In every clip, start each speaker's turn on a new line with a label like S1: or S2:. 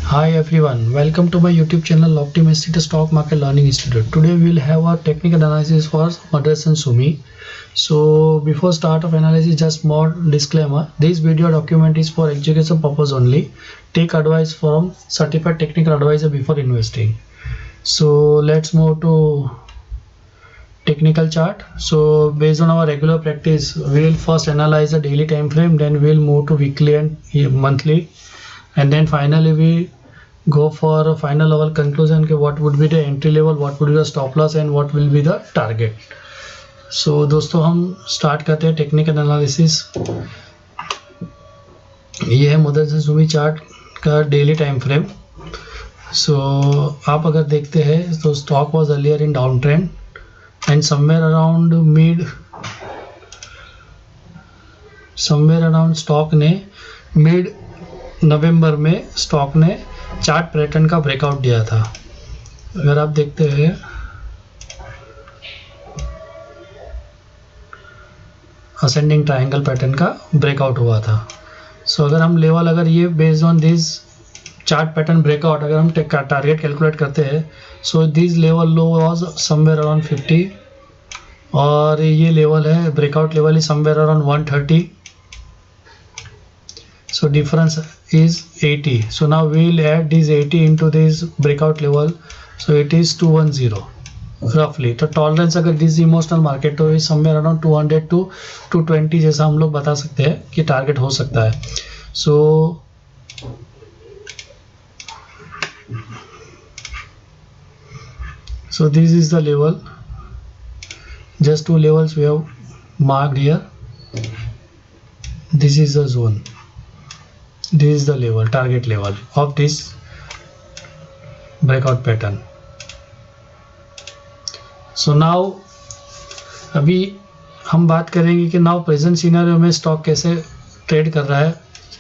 S1: Hi everyone, welcome to my YouTube channel Optimistic Stock Market Learning Institute. Today we will have a technical analysis for Motherson Sumi. So before start of analysis, just more disclaimer. This video document is for education purpose only. Take advice from certified technical advisor before investing. So let's move to technical chart. So based on our regular practice, we will first analyze the daily time frame, then we will move to weekly and monthly, and then finally we go for a final level conclusion कि what would be the entry level, what would be the stop loss and what will be the target. So दोस्तों हम start करते हैं technical analysis. ये है Motherson Sumi chart का daily time frame. सो आप अगर देखते हैं तो stock was earlier in down trend and somewhere around stock ने मिड नवंबर में स्टॉक ने चार्ट पैटर्न का ब्रेकआउट दिया था. अगर आप देखते हैं असेंडिंग ट्रायंगल पैटर्न का ब्रेकआउट हुआ था. सो अगर ये based on this chart pattern breakout अगर हम टारगेट कैलकुलेट करते हैं, so this level low was somewhere around 50 और ये लेवल है breakout level is somewhere around 130. So difference is 80. So now we will add this 80 into this breakout level. So it is 210 roughly. तो tolerance अगर this emotional market तो is somewhere around 200 to 220 जैसा हम लोग बता सकते हैं कि टारगेट हो सकता है. So this is the level. Just two levels we have marked here. This is the zone. This is the level, target level of this breakout pattern. So now अभी हम बात करेंगे कि नाउ प्रेजेंट सिनेरियो में stock कैसे trade कर रहा है,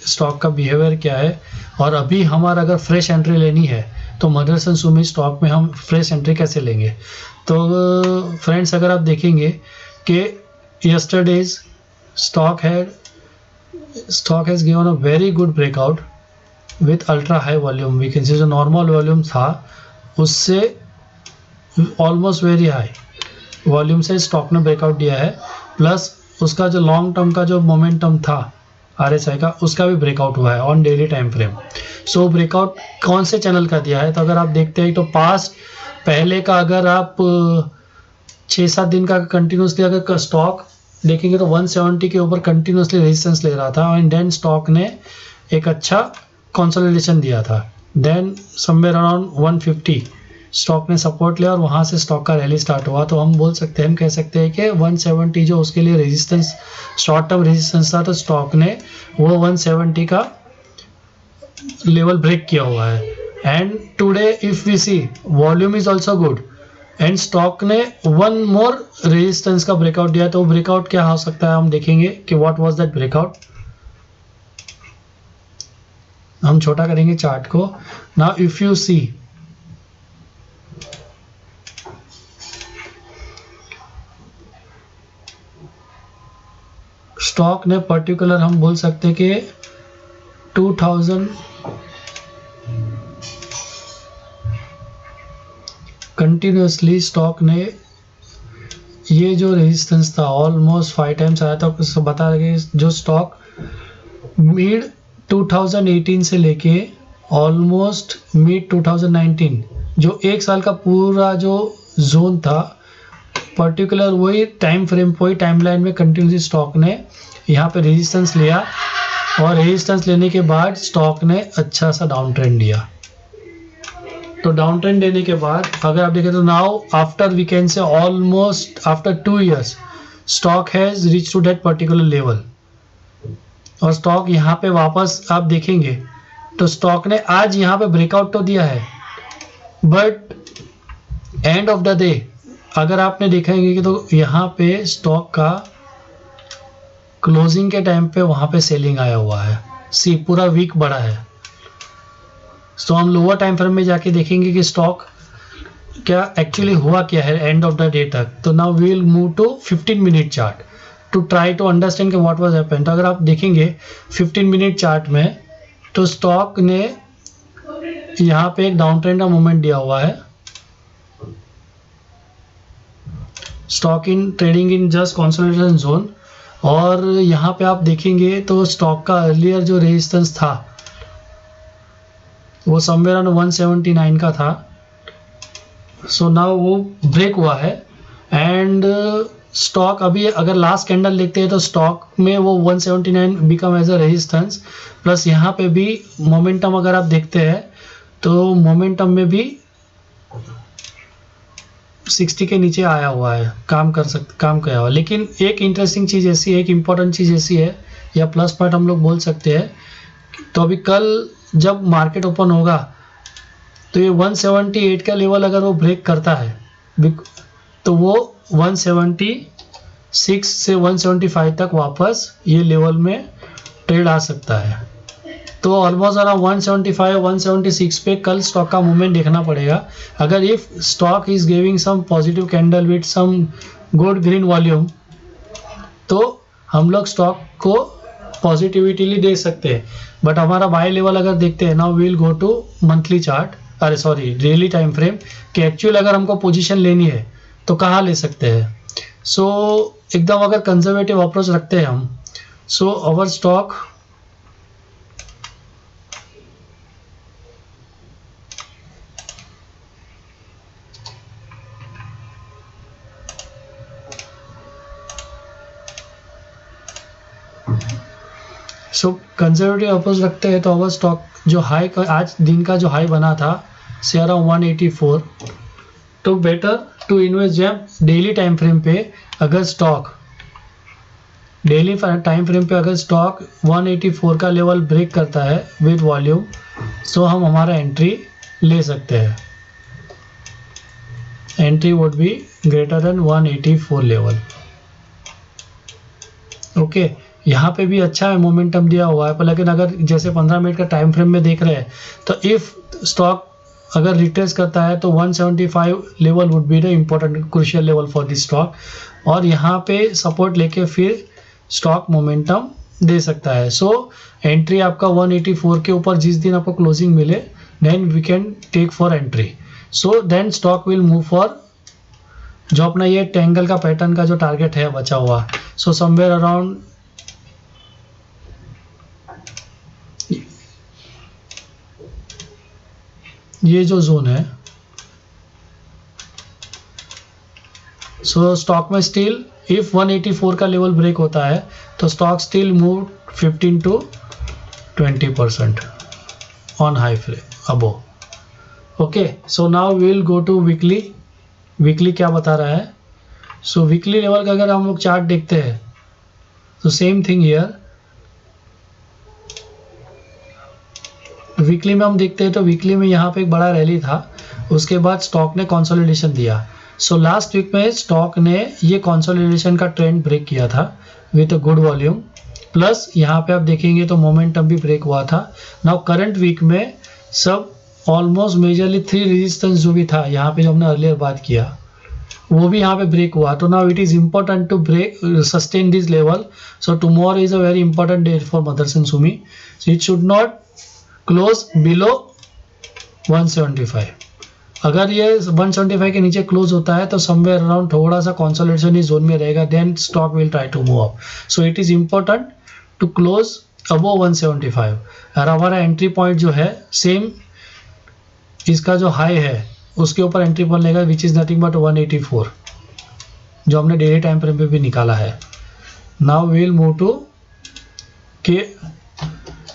S1: स्टॉक का बिहेवियर क्या है, और अभी हमारा अगर फ्रेश एंट्री लेनी है तो मदरसन सुमी स्टॉक में हम फ्रेश एंट्री कैसे लेंगे. तो फ्रेंड्स अगर आप देखेंगे कि yesterday's stock has given a very good breakout with ultra high volume. We can see जो normal volume था उससे almost very high volume से स्टॉक ने ब्रेकआउट दिया है, प्लस उसका जो लॉन्ग टर्म का जो मोमेंटम था RSI का उसका भी ब्रेकआउट हुआ है on daily time frame. So breakout कौन से चैनल का दिया है, तो अगर आप देखते हैं तो पास्ट पहले का अगर आप 6-7 दिन का कंटिन्यूसली अगर स्टॉक देखेंगे तो 170 के ऊपर कंटिन्यूसली रेजिस्टेंस ले रहा था एंड देन स्टॉक ने एक अच्छा कंसोलिडेशन दिया था. देन समवेयर अराउंड 150 स्टॉक ने सपोर्ट लिया और वहाँ से स्टॉक का रैली स्टार्ट हुआ. तो हम कह सकते हैं कि 170 जो उसके लिए रेजिस्टेंस शॉर्ट टर्म रेजिस्टेंस था, तो स्टॉक ने वो 170 का लेवल ब्रेक किया हुआ है. And today if we see volume is also good and stock ने वन मोर रेजिस्टेंस का ब्रेकआउट दिया. तो ब्रेकआउट क्या हो सकता है हम देखेंगे कि व्हाट वाज दैट ब्रेकआउट. हम छोटा करेंगे चार्ट को. Now if you see stock ने पर्टिकुलर हम बोल सकते हैं कि 2000 कंटिन्यूसली स्टॉक ने ये जो रेजिस्टेंस था ऑलमोस्ट 5 टाइम्स आया था. उसको बता रहे जो स्टॉक मिड 2018 से लेके ऑलमोस्ट मिड 2019 जो एक साल का पूरा जो जोन था पर्टिकुलर वही टाइम फ्रेम वही टाइमलाइन में कंटिन्यूसली स्टॉक ने यहाँ पे रेजिस्टेंस लिया और रेजिस्टेंस लेने के बाद स्टॉक ने अच्छा सा डाउन ट्रेंड दिया. तो डाउन ट्रेंड देने के बाद अगर आप देखें तो now after we can say almost after 2 years stock has reach to that particular level और स्टॉक यहाँ पे वापस आप देखेंगे तो स्टॉक ने आज यहाँ पे ब्रेकआउट तो दिया है, but end of the day अगर आपने देखेंगे कि तो यहाँ पे स्टॉक का क्लोजिंग के टाइम पे वहाँ पे सेलिंग आया हुआ है. सी पूरा वीक बढ़ा है. तो हम लोअर टाइम फ्रेम में जाके देखेंगे कि स्टॉक क्या एक्चुअली हुआ क्या है एंड ऑफ द डे तक. तो now we will move to 15 minute chart to try to understand कि व्हाट वाज हैपेंड. तो अगर आप देखेंगे 15 मिनट चार्ट में तो स्टॉक ने यहाँ पे एक डाउन ट्रेंड का मूवमेंट दिया हुआ है, stock in trading in just consolidation zone, और यहाँ पे आप देखेंगे तो स्टॉक का अर्लियर जो रेजिस्टेंस था वो समवेयर ऑन 179 का था। सो नाउ वो ब्रेक हुआ है एंड स्टॉक अभी अगर लास्ट कैंडल देखते हैं तो स्टॉक में वो 179 become as a resistance, plus यहाँ पे भी मोमेंटम अगर आप देखते हैं तो मोमेंटम में भी 60 के नीचे आया हुआ है, काम किया हुआ। लेकिन एक इंटरेस्टिंग चीज़ ऐसी है, एक इम्पॉर्टेंट चीज़ ऐसी है, या प्लस पॉइंट हम लोग बोल सकते हैं, तो अभी कल जब मार्केट ओपन होगा तो ये 178 का लेवल अगर वो ब्रेक करता है तो वो 176 से 175 तक वापस ये लेवल में ट्रेड आ सकता है। तो ऑलमोस्ट अराउंड 175 176 पे कल स्टॉक का मूवमेंट देखना पड़ेगा। अगर if stock is giving some positive candle with some good green volume तो हम लोग स्टॉक को पॉजिटिविटीली देख सकते हैं। बट हमारा बाय लेवल अगर देखते हैं, now we will go to monthly chart, अरे सॉरी डेली टाइम फ्रेम, कि एक्चुअल अगर हमको पोजीशन लेनी है तो कहाँ ले सकते हैं। सो एकदम अगर कंजर्वेटिव अप्रोच रखते हैं हम, सो अवर स्टॉक कंजर्वेटिव अप्रोच रखते हैं तो अवर स्टॉक जो हाई आज दिन का जो हाई बना था से अराउंड 184, तो बेटर टू इन्वेस्ट जब डेली टाइम फ्रेम पे अगर स्टॉक डेली टाइम फ्रेम पे अगर स्टॉक 184 का लेवल ब्रेक करता है विद वॉल्यूम, सो हम हमारा एंट्री ले सकते हैं। Entry would be greater than 184 level. Okay, यहाँ पे भी अच्छा है, मोमेंटम दिया हुआ है, पर लेकिन अगर जैसे 15 मिनट का टाइम फ्रेम में देख रहे हैं तो इफ स्टॉक अगर रिट्रेस करता है तो 175 level would be the important crucial level for this stock, और यहाँ पे सपोर्ट लेके फिर स्टॉक मोमेंटम दे सकता है। सो एंट्री आपका 184 के ऊपर जिस दिन आपको क्लोजिंग मिले then we can take for entry. So then stock will move for जो अपना ये ट्रायंगल का पैटर्न का जो टारगेट है बचा हुआ, सो समवेयर अराउंड ये जो जोन है, सो स्टॉक में स्टिल इफ 184 का लेवल ब्रेक होता है तो stock still move 15 to 20% on high flame above. Okay, so now we will go to weekly. Weekly क्या बता रहा है? सो वीकली लेवल का अगर हम लोग चार्ट देखते हैं तो सेम थिंग हियर। वीकली में हम देखते हैं तो वीकली में यहाँ पे एक बड़ा रैली था, उसके बाद स्टॉक ने कंसोलिडेशन दिया। सो लास्ट वीक में स्टॉक ने ये कंसोलिडेशन का ट्रेंड ब्रेक किया था with a good volume, plus यहाँ पे आप देखेंगे तो मोमेंटम भी ब्रेक हुआ था। नाउ करंट वीक में सब ऑलमोस्ट मेजरली 3 रेजिस्टेंस जो भी था यहाँ पे जो हमने अर्लियर बात किया वो भी यहाँ पे ब्रेक हुआ। तो now it is important to break sustain this level. So tomorrow is a very important day for Motherson Sumi, so it should not close below 175। अगर ये 175 के नीचे क्लोज होता है तो समवेयर अराउंड थोड़ा सा कंसोलिडेशन इस जोन में रहेगा, then stock will try to move up. So it is important to close above 175। और हमारा एंट्री पॉइंट जो है सेम इसका जो हाई है उसके ऊपर एंट्री पॉइंट लेगा विच इज नथिंग बट 184 जो हमने डेली टाइम फ्रेम पे भी निकाला है। Now we will move to के,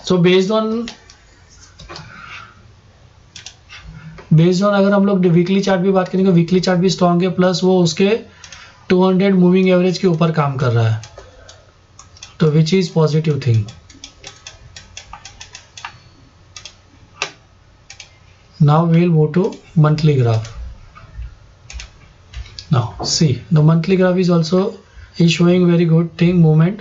S1: सो बेस्ड ऑन अगर हम लोग वीकली चार्ट भी बात करेंगे, वीकली चार्ट भी स्ट्रॉन्ग है, प्लस वो उसके 200 मूविंग एवरेज के ऊपर काम कर रहा है, तो which is positive thing. Now we will move to monthly graph. Now see the monthly graph is also is showing very good thing movement,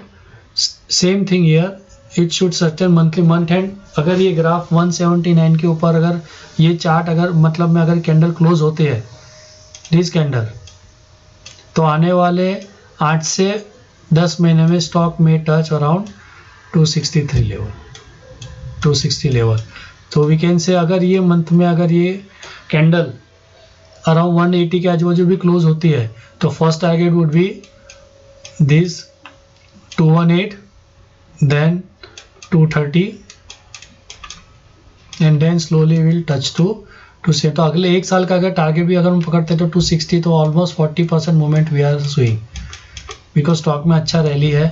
S1: same thing here, it should sustain monthly month end। अगर ये graph 179 के ऊपर अगर ये chart अगर मतलब में अगर कैंडल क्लोज होते हैं दिस कैंडल, तो आने वाले 8 से 10 महीने में स्टॉक में टच अराउंड 263 लेवल 260 लेवल। तो वी कैन से अगर ये मंथ में अगर ये कैंडल अराउंड 180 के आजू बाजू भी क्लोज होती है तो first target would be this 218, then 230 and then slowly will touch to से। तो अगले एक साल का अगर टारगेट भी अगर हम पकड़ते हैं तो 260, तो almost 40% movement we are swing, because stock में अच्छा रैली है,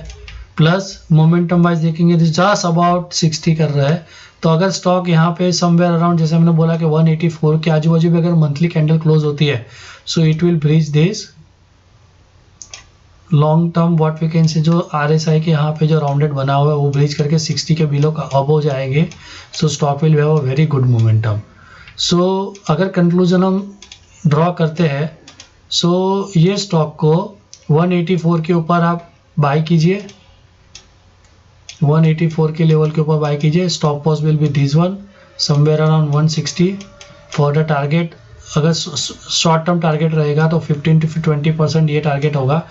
S1: प्लस मोमेंटम वाइज देखेंगे जस्ट अबाउट 60 कर रहा है। तो अगर स्टॉक यहाँ पे समवेयर अराउंड जैसे हमने बोला कि 184 के आजू बाजू भी अगर मंथली कैंडल क्लोज होती है, so it will breach this long term what we can say जो RSI के यहाँ पे जो राउंडेड बना हुआ है वो ब्रीच करके 60 के बिलो अब हो जाएंगे। So stock will have a very good momentum. So अगर कंक्लूजन हम ड्रॉ करते हैं, सो ये स्टॉक को 184 के ऊपर आप बाय कीजिए, 184 के लेवल के ऊपर बाय कीजिए। Stop loss will be this one somewhere around 160 for the target. अगर शॉर्ट टर्म टारगेट रहेगा तो 15 to 20% ये टारगेट होगा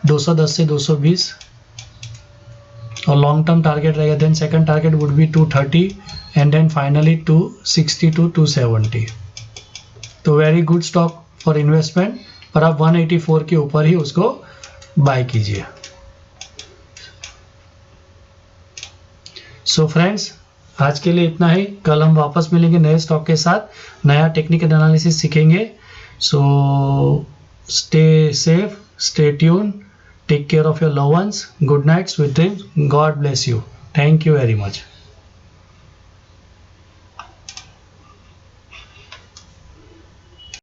S1: 210 से 220, और लॉन्ग टर्म टारगेट रहेगा then second target would be 230 and then finally 260 to 270। तो very good stock for investment, पर आप 184 के ऊपर ही उसको बाय कीजिए। सो फ्रेंड्स, आज के लिए इतना ही। कल हम वापस मिलेंगे नए स्टॉक के साथ, नया टेक्निकल एनालिसिस सीखेंगे। So stay safe, stay tune, take care of your love ones, good night, sweet dreams, God bless you, thank you very much.